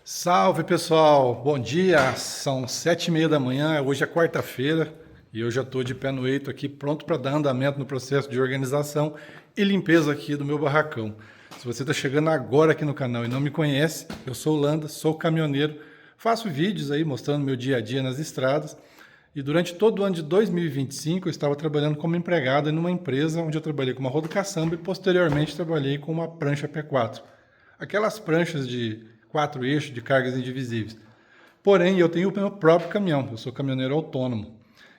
Salve pessoal, bom dia, são 7h30 da manhã, hoje é quarta-feira e eu já estou de pé no eito aqui, pronto para dar andamento no processo de organização e limpeza aqui do meu barracão. Se você está chegando agora aqui no canal e não me conhece, eu sou o Landa, sou caminhoneiro, faço vídeos aí mostrando meu dia a dia nas estradas e durante todo o ano de 2025 eu estava trabalhando como empregado em uma empresa onde eu trabalhei com uma roda caçamba e posteriormente trabalhei com uma prancha P4. Aquelas pranchas de 4 eixos de cargas indivisíveis. Porém, eu tenho o meu próprio caminhão, eu sou caminhoneiro autônomo.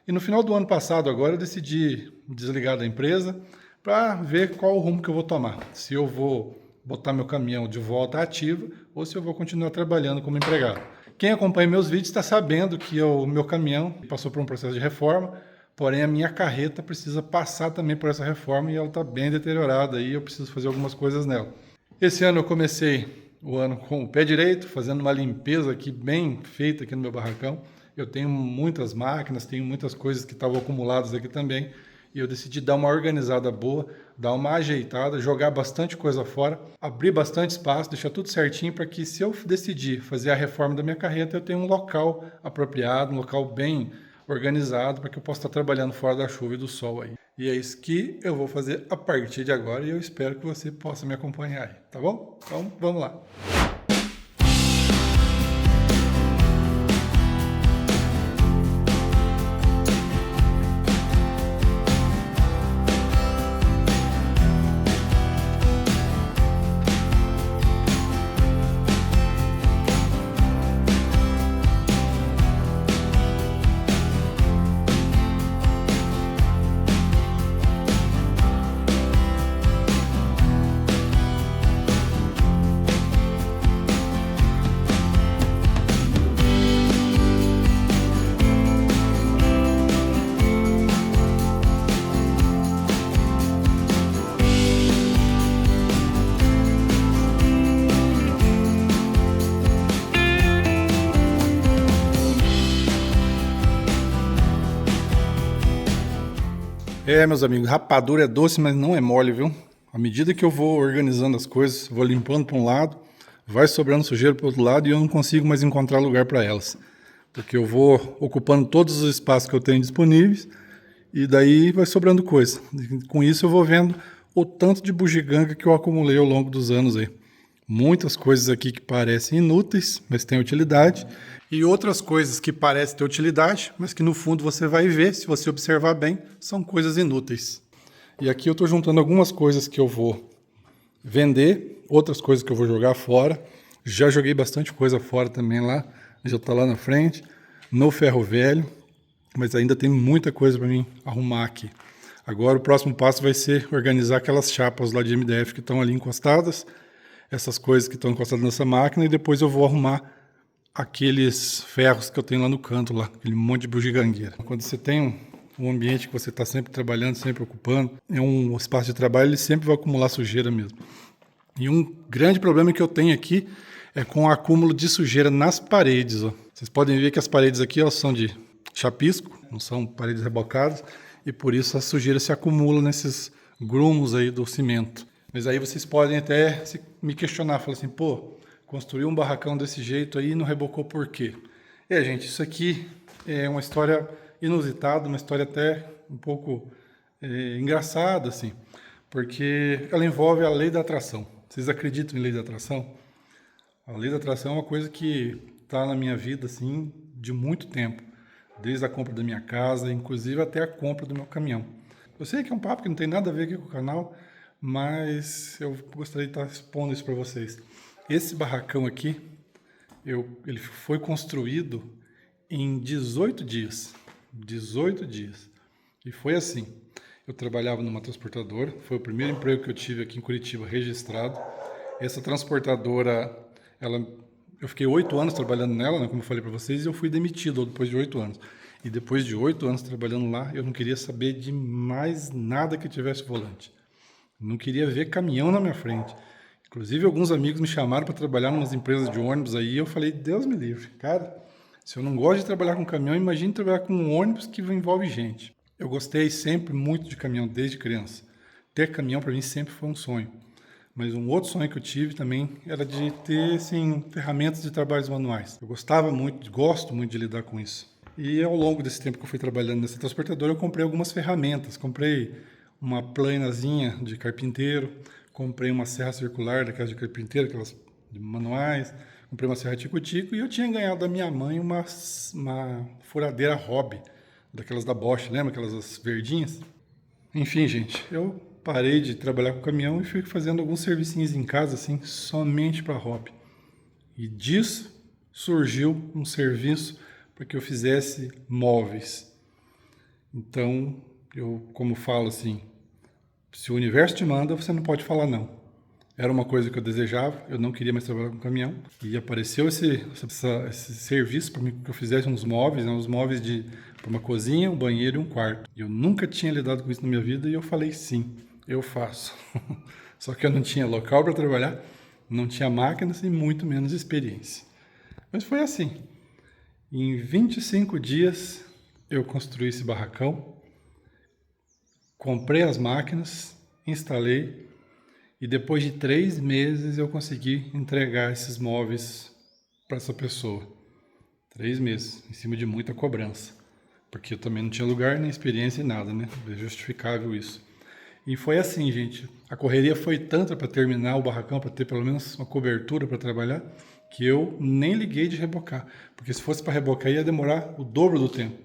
E no final do ano passado, agora, eu decidi desligar da empresa para ver qual o rumo que eu vou tomar. Se eu vou botar meu caminhão de volta ativa ou se eu vou continuar trabalhando como empregado. Quem acompanha meus vídeos está sabendo que o meu caminhão passou por um processo de reforma, porém a minha carreta precisa passar também por essa reforma e ela está bem deteriorada e eu preciso fazer algumas coisas nela. Esse ano eu comecei o ano com o pé direito, fazendo uma limpeza aqui bem feita aqui no meu barracão. Eu tenho muitas máquinas, tenho muitas coisas que estavam acumuladas aqui também, e eu decidi dar uma organizada boa, dar uma ajeitada, jogar bastante coisa fora, abrir bastante espaço, deixar tudo certinho para que se eu decidir fazer a reforma da minha carreta, eu tenha um local apropriado, um local bem organizado para que eu possa estar trabalhando fora da chuva e do sol aí. E é isso que eu vou fazer a partir de agora e eu espero que você possa me acompanhar aí, tá bom? Então, vamos lá. Meus amigos, rapadura é doce, mas não é mole, viu? À medida que eu vou organizando as coisas, vou limpando para um lado, vai sobrando sujeira para o outro lado e eu não consigo mais encontrar lugar para elas. Porque eu vou ocupando todos os espaços que eu tenho disponíveis e daí vai sobrando coisa. E com isso eu vou vendo o tanto de bugiganga que eu acumulei ao longo dos anos aí. Muitas coisas aqui que parecem inúteis, mas têm utilidade. E outras coisas que parecem ter utilidade, mas que no fundo você vai ver, se você observar bem, são coisas inúteis. E aqui eu estou juntando algumas coisas que eu vou vender, outras coisas que eu vou jogar fora. Já joguei bastante coisa fora também lá, já está lá na frente, no ferro velho, mas ainda tem muita coisa para mim arrumar aqui. Agora o próximo passo vai ser organizar aquelas chapas lá de MDF que estão ali encostadas, essas coisas que estão encostadas nessa máquina, e depois eu vou arrumar aqueles ferros que eu tenho lá no canto, lá, aquele monte de bugigangueira. Quando você tem um ambiente que você está sempre trabalhando, sempre ocupando, é um espaço de trabalho, ele sempre vai acumular sujeira mesmo. E um grande problema que eu tenho aqui é com o acúmulo de sujeira nas paredes. Ó. Vocês podem ver que as paredes aqui elas são de chapisco, não são paredes rebocadas, e por isso a sujeira se acumula nesses grumos aí do cimento. Mas aí vocês podem até me questionar, falar assim, pô, construiu um barracão desse jeito aí e não rebocou por quê? Gente, isso aqui é uma história inusitada, uma história até um pouco engraçada, assim, porque ela envolve a lei da atração. Vocês acreditam em lei da atração? A lei da atração é uma coisa que está na minha vida, assim, de muito tempo, desde a compra da minha casa, inclusive até a compra do meu caminhão. Eu sei que é um papo que não tem nada a ver aqui com o canal, mas eu gostaria de estar expondo isso para vocês. Esse barracão aqui, ele foi construído em 18 dias. 18 dias. E foi assim. Eu trabalhava numa transportadora, foi o primeiro emprego que eu tive aqui em Curitiba registrado. Essa transportadora, eu fiquei 8 anos trabalhando nela, né, como eu falei para vocês, e eu fui demitido depois de 8 anos. E depois de 8 anos trabalhando lá, eu não queria saber de mais nada que tivesse volante. Não queria ver caminhão na minha frente. Inclusive, alguns amigos me chamaram para trabalhar em umas empresas de ônibus aí, e eu falei, Deus me livre. Cara, se eu não gosto de trabalhar com caminhão, imagine trabalhar com um ônibus que envolve gente. Eu gostei sempre muito de caminhão desde criança. Ter caminhão para mim sempre foi um sonho. Mas um outro sonho que eu tive também era de ter, assim, ferramentas de trabalhos manuais. Eu gostava muito, gosto muito de lidar com isso. E ao longo desse tempo que eu fui trabalhando nessa transportadora, eu comprei algumas ferramentas. Comprei uma planazinha de carpinteiro, comprei uma serra circular daquelas de carpinteiro, aquelas manuais, comprei uma serra tico-tico e eu tinha ganhado da minha mãe uma furadeira hobby, daquelas da Bosch, lembra? Aquelas verdinhas. Enfim, gente, eu parei de trabalhar com caminhão e fui fazendo alguns servicinhos em casa, assim, somente para hobby. E disso surgiu um serviço para que eu fizesse móveis. Então, eu, como falo assim, se o universo te manda, você não pode falar não. Era uma coisa que eu desejava, eu não queria mais trabalhar com caminhão. E apareceu esse serviço para mim que eu fizesse uns móveis, né, uns móveis para uma cozinha, um banheiro e um quarto. Eu nunca tinha lidado com isso na minha vida e eu falei sim, eu faço. Só que eu não tinha local para trabalhar, não tinha máquinas e muito menos experiência. Mas foi assim. Em 25 dias eu construí esse barracão, comprei as máquinas, instalei e depois de 3 meses eu consegui entregar esses móveis para essa pessoa. 3 meses, em cima de muita cobrança, porque eu também não tinha lugar, nem experiência e nada, né? É justificável isso. E foi assim, gente, a correria foi tanta para terminar o barracão, para ter pelo menos uma cobertura para trabalhar, que eu nem liguei de rebocar, porque se fosse para rebocar ia demorar o dobro do tempo.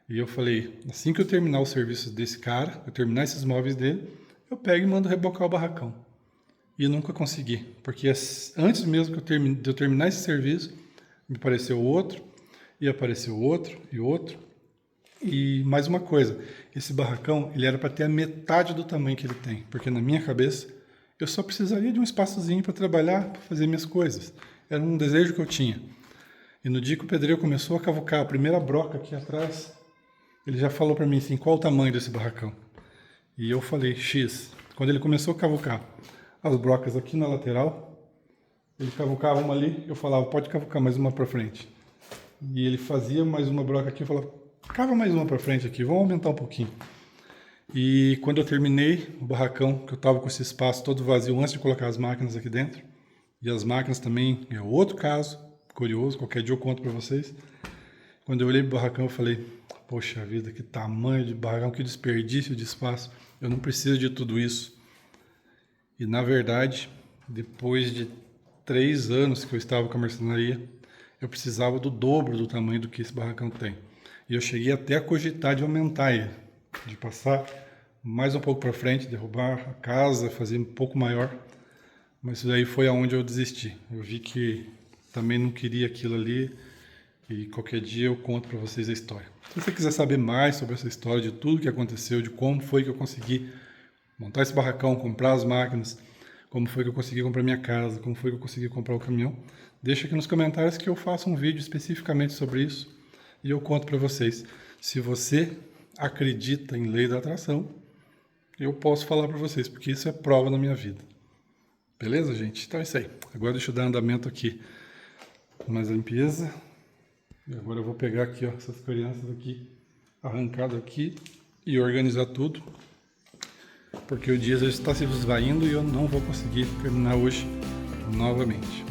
E eu falei, assim que eu terminar o serviço desse cara, eu terminar esses móveis dele, eu pego e mando rebocar o barracão. E nunca consegui, porque antes mesmo de eu terminar esse serviço, me apareceu outro, e apareceu outro, e outro. E mais uma coisa, esse barracão, ele era para ter a metade do tamanho que ele tem, porque na minha cabeça, eu só precisaria de um espaçozinho para trabalhar, para fazer minhas coisas. Era um desejo que eu tinha. E no dia que o pedreiro começou a cavucar a primeira broca aqui atrás, ele já falou para mim assim, qual o tamanho desse barracão? E eu falei, X. Quando ele começou a cavucar as brocas aqui na lateral, ele cavucava uma ali, eu falava, pode cavucar mais uma para frente. E ele fazia mais uma broca aqui, eu falava, cava mais uma para frente aqui, vamos aumentar um pouquinho. E quando eu terminei o barracão, que eu estava com esse espaço todo vazio antes de colocar as máquinas aqui dentro, e as máquinas também é outro caso, curioso, qualquer dia eu conto para vocês. Quando eu olhei pro barracão, eu falei, poxa vida, que tamanho de barracão, que desperdício de espaço, eu não preciso de tudo isso. E na verdade, depois de 3 anos que eu estava com a marcenaria, eu precisava do dobro do tamanho do que esse barracão tem. E eu cheguei até a cogitar de aumentar ele, de passar mais um pouco para frente, derrubar a casa, fazer um pouco maior. Mas isso daí foi aonde eu desisti. Eu vi que também não queria aquilo ali e qualquer dia eu conto para vocês a história. Se você quiser saber mais sobre essa história, de tudo que aconteceu, de como foi que eu consegui montar esse barracão, comprar as máquinas, como foi que eu consegui comprar minha casa, como foi que eu consegui comprar o caminhão, deixa aqui nos comentários que eu faço um vídeo especificamente sobre isso e eu conto para vocês. Se você acredita em lei da atração, eu posso falar para vocês, porque isso é prova na minha vida. Beleza, gente? Então é isso aí. Agora deixa eu dar andamento aqui mais limpeza. E agora eu vou pegar aqui, ó, essas crianças aqui, arrancado aqui e organizar tudo. Porque o dia já está se esvaindo e eu não vou conseguir terminar hoje novamente.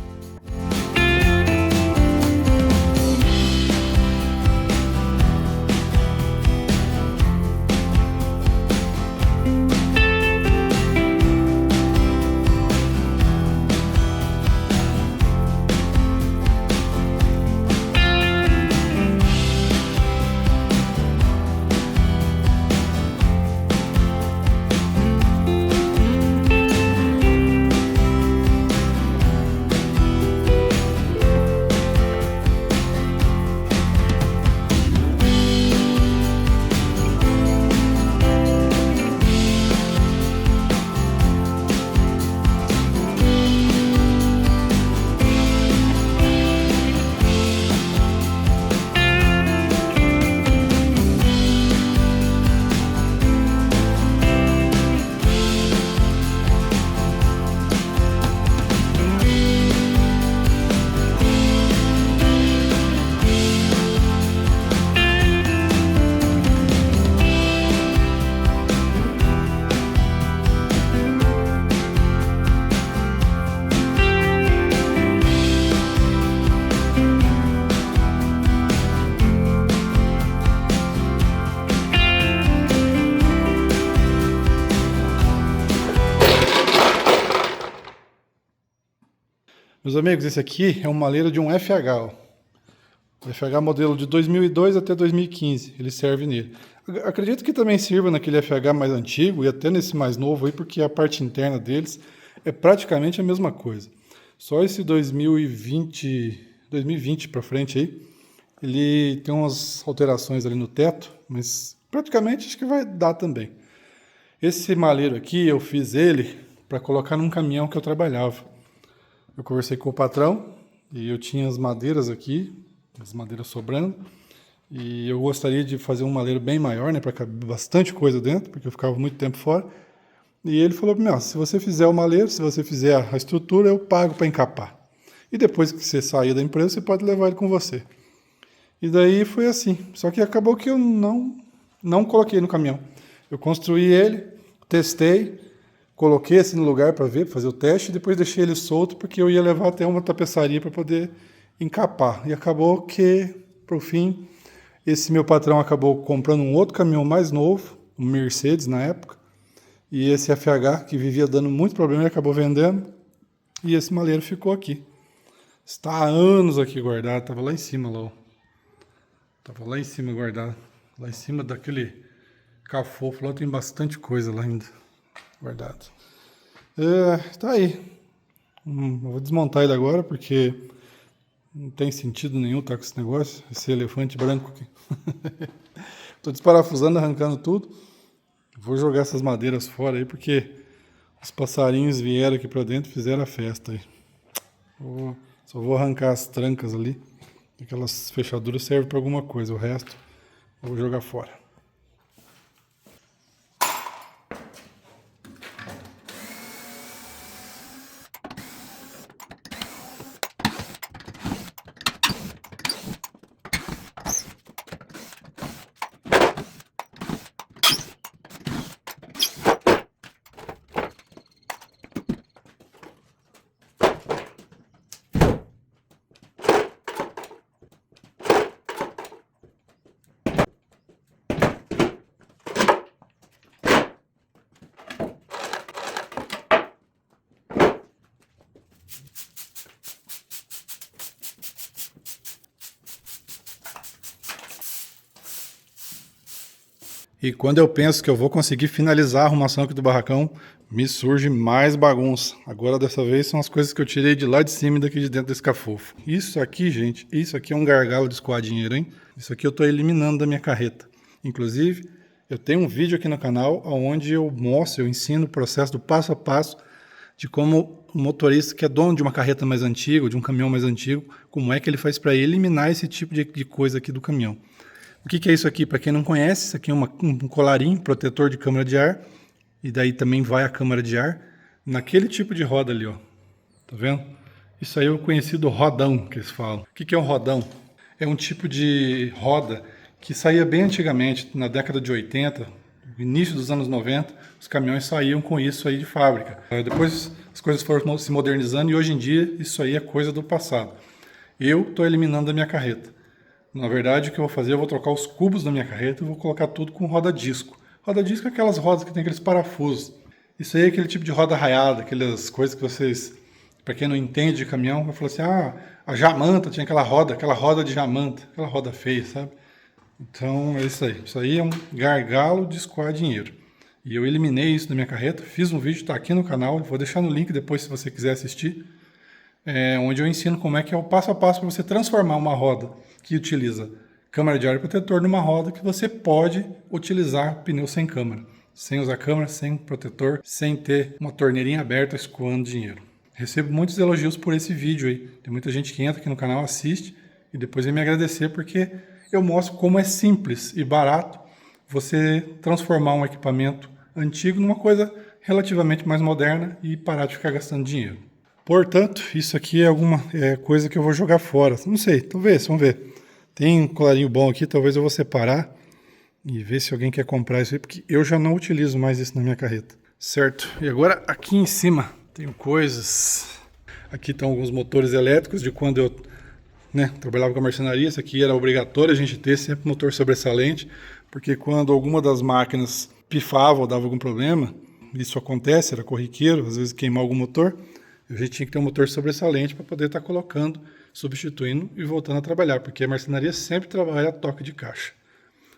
Meus amigos, esse aqui é um maleiro de um FH, ó. O FH modelo de 2002 até 2015, ele serve nele. Acredito que também sirva naquele FH mais antigo e até nesse mais novo aí, porque a parte interna deles é praticamente a mesma coisa. Só esse 2020 para frente aí, ele tem umas alterações ali no teto, mas praticamente acho que vai dar também. Esse maleiro aqui, eu fiz ele para colocar num caminhão que eu trabalhava. Eu conversei com o patrão e eu tinha as madeiras aqui, as madeiras sobrando, e eu gostaria de fazer um maleiro bem maior, né, para caber bastante coisa dentro, porque eu ficava muito tempo fora. E ele falou para mim, se você fizer o maleiro, se você fizer a estrutura, eu pago para encapar. E depois que você sair da empresa, você pode levar ele com você. E daí foi assim. Só que acabou que eu não coloquei no caminhão. Eu construí ele, testei, coloquei assim no lugar para ver, para fazer o teste, e depois deixei ele solto, porque eu ia levar até uma tapeçaria para poder encapar. E acabou que, por fim, esse meu patrão acabou comprando um outro caminhão mais novo, um Mercedes na época, e esse FH, que vivia dando muito problema, ele acabou vendendo, e esse maleiro ficou aqui. Está há anos aqui guardado, estava lá em cima, lá, ó. Estava lá em cima guardado. Lá em cima daquele cafofo lá tem bastante coisa lá ainda guardado. Tá aí. Eu vou desmontar ele agora porque não tem sentido nenhum estar com esse negócio, esse elefante branco aqui. Estou desparafusando, arrancando tudo. Vou jogar essas madeiras fora aí porque os passarinhos vieram aqui para dentro e fizeram a festa aí. Só vou arrancar as trancas ali. Aquelas fechaduras servem para alguma coisa, o resto eu vou jogar fora. E quando eu penso que eu vou conseguir finalizar a arrumação aqui do barracão, me surge mais bagunça. Agora, dessa vez, são as coisas que eu tirei de lá de cima e daqui de dentro desse cafofo. Isso aqui, gente, isso aqui é um gargalo de escoar dinheiro, hein? Isso aqui eu tô eliminando da minha carreta. Inclusive, eu tenho um vídeo aqui no canal onde eu mostro, eu ensino o processo do passo a passo de como o motorista que é dono de uma carreta mais antiga, de um caminhão mais antigo, como é que ele faz para eliminar esse tipo de coisa aqui do caminhão. O que é isso aqui? Para quem não conhece, isso aqui é um colarinho, protetor de câmara de ar. E daí também vai a câmara de ar naquele tipo de roda ali, ó. Tá vendo? Isso aí é o conhecido rodão, que eles falam. O que é um rodão? É um tipo de roda que saía bem antigamente, na década de 80, início dos anos 90, os caminhões saíam com isso aí de fábrica. Depois as coisas foram se modernizando e hoje em dia isso aí é coisa do passado. Eu estou eliminando da minha carreta. Na verdade, o que eu vou fazer, eu vou trocar os cubos da minha carreta e vou colocar tudo com roda-disco. Roda-disco é aquelas rodas que tem aqueles parafusos. Isso aí é aquele tipo de roda raiada, aquelas coisas que vocês, para quem não entende de caminhão, vai falar assim, a jamanta tinha aquela roda de jamanta, aquela roda feia, sabe? Então é isso aí. Isso aí é um gargalo de escoar dinheiro. E eu eliminei isso da minha carreta, fiz um vídeo, está aqui no canal, vou deixar no link depois se você quiser assistir, onde eu ensino como é que é o passo a passo para você transformar uma roda que utiliza câmara de ar e protetor numa roda que você pode utilizar pneu sem câmara. Sem usar câmara, sem protetor, sem ter uma torneirinha aberta escoando dinheiro. Recebo muitos elogios por esse vídeo aí. Tem muita gente que entra aqui no canal, assiste e depois vem me agradecer porque eu mostro como é simples e barato você transformar um equipamento antigo numa coisa relativamente mais moderna e parar de ficar gastando dinheiro. Portanto, isso aqui é alguma coisa que eu vou jogar fora. Não sei, talvez, vamos ver. Tem um colarinho bom aqui, talvez eu vou separar e ver se alguém quer comprar isso aí, porque eu já não utilizo mais isso na minha carreta. Certo, e agora aqui em cima tenho coisas. Aqui estão alguns motores elétricos de quando eu trabalhava com a marcenaria. Isso aqui era obrigatório a gente ter sempre motor sobressalente, porque quando alguma das máquinas pifava ou dava algum problema, isso acontece, era corriqueiro, às vezes queimar algum motor, A gente tinha que ter um motor sobressalente para poder estar colocando, substituindo e voltando a trabalhar, porque a marcenaria sempre trabalha a toque de caixa.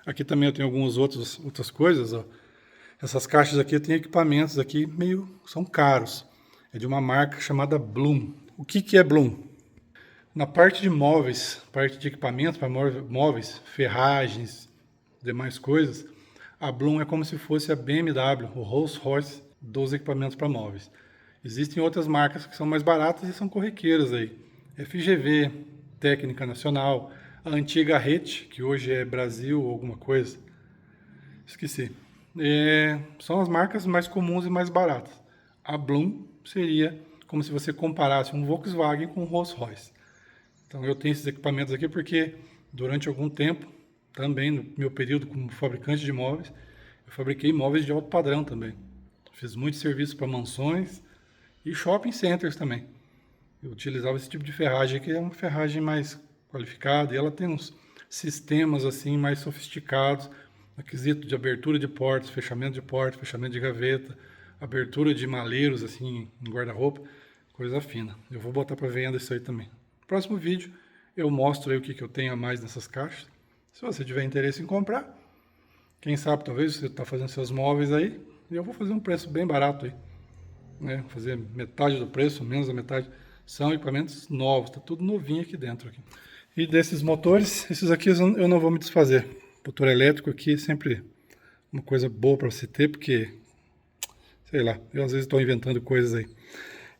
Aqui também eu tenho algumas outras coisas, ó. Essas caixas aqui tem equipamentos aqui são caros. É de uma marca chamada Blum. O que é Blum? Na parte de móveis, parte de equipamentos para móveis, ferragens, demais coisas, a Blum é como se fosse a BMW, o Rolls-Royce dos equipamentos para móveis. Existem outras marcas que são mais baratas e são corriqueiras aí. FGV, Técnica Nacional, a antiga RET, que hoje é Brasil ou alguma coisa. Esqueci. São as marcas mais comuns e mais baratas. A Blum seria como se você comparasse um Volkswagen com um Rolls-Royce. Então eu tenho esses equipamentos aqui porque durante algum tempo, também no meu período como fabricante de móveis, eu fabriquei móveis de alto padrão também. Fiz muitos serviços para mansões e shopping centers também. Eu utilizava esse tipo de ferragem, que é uma ferragem mais qualificada, e ela tem uns sistemas assim mais sofisticados, no quesito de abertura de portas, fechamento de gaveta, abertura de maleiros assim em guarda-roupa, coisa fina. Eu vou botar para venda isso aí também. No próximo vídeo eu mostro aí o que eu tenho a mais nessas caixas. Se você tiver interesse em comprar, quem sabe talvez você está fazendo seus móveis aí, e eu vou fazer um preço bem barato aí, né? Fazer metade do preço, menos da metade. São equipamentos novos, está tudo novinho aqui dentro. Aqui. E desses motores, esses aqui eu não vou me desfazer. Motor elétrico aqui é sempre uma coisa boa para você ter, porque, sei lá, eu às vezes estou inventando coisas aí.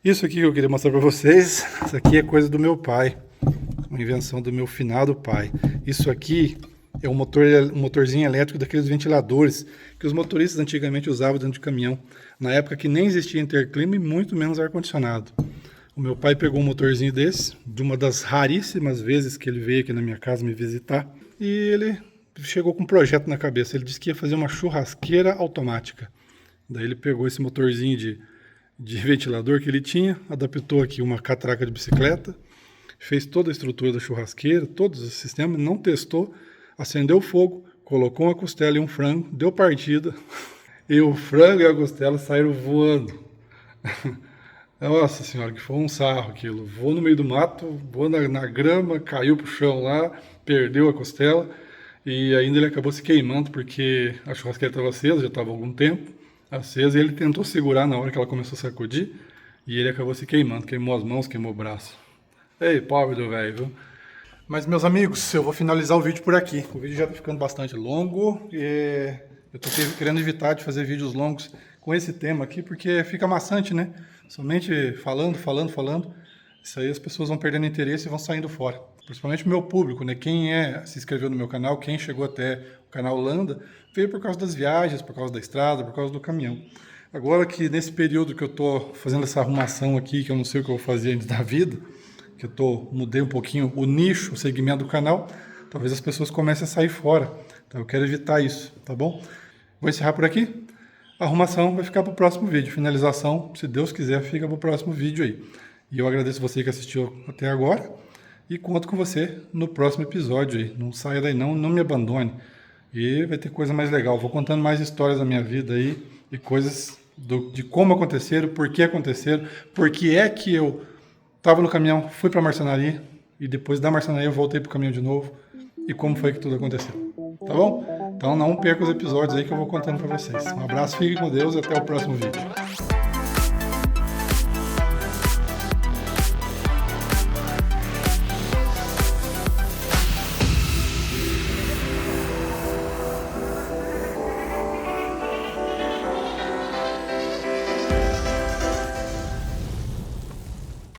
Isso aqui que eu queria mostrar para vocês, isso aqui é coisa do meu pai, uma invenção do meu finado pai. Isso aqui é um motorzinho elétrico daqueles ventiladores que os motoristas antigamente usavam dentro de caminhão, na época que nem existia interclima e muito menos ar-condicionado. O meu pai pegou um motorzinho desse, de uma das raríssimas vezes que ele veio aqui na minha casa me visitar, e ele chegou com um projeto na cabeça. Ele disse que ia fazer uma churrasqueira automática. Daí ele pegou esse motorzinho de ventilador que ele tinha, adaptou aqui uma catraca de bicicleta, fez toda a estrutura da churrasqueira, todos os sistemas, não testou, acendeu o fogo, colocou uma costela e um frango, deu partida, e o frango e a costela saíram voando. Nossa senhora, que foi um sarro aquilo. Voou no meio do mato, voou na grama, caiu pro chão lá, perdeu a costela e ainda ele acabou se queimando porque a churrasqueira estava acesa, já estava há algum tempo acesa, e ele tentou segurar na hora que ela começou a sacudir e ele acabou se queimando, queimou as mãos, queimou o braço. Ei, pobre do velho, viu? Mas meus amigos, eu vou finalizar o vídeo por aqui. O vídeo já está ficando bastante longo e eu estou querendo evitar de fazer vídeos longos com esse tema aqui porque fica maçante, né? Somente falando. Isso aí as pessoas vão perdendo interesse e vão saindo fora. Principalmente o meu público, né? Quem se inscreveu no meu canal, quem chegou até o canal Landa, veio por causa das viagens, por causa da estrada, por causa do caminhão. Agora que nesse período que eu estou fazendo essa arrumação aqui, que eu não sei o que eu vou fazer ainda da vida, que mudei um pouquinho o nicho, o segmento do canal, talvez as pessoas comecem a sair fora. Então eu quero evitar isso, tá bom? Vou encerrar por aqui. A arrumação vai ficar para o próximo vídeo. Finalização, se Deus quiser, fica para o próximo vídeo aí. E eu agradeço você que assistiu até agora e conto com você no próximo episódio aí. Não saia daí não me abandone. E vai ter coisa mais legal. Vou contando mais histórias da minha vida aí e coisas de como aconteceram, por que é que eu estava no caminhão, fui para a marcenaria e depois da marcenaria eu voltei para o caminhão de novo e como foi que tudo aconteceu. Tá bom? Então não perca os episódios aí que eu vou contando para vocês. Um abraço, fiquem com Deus e até o próximo vídeo.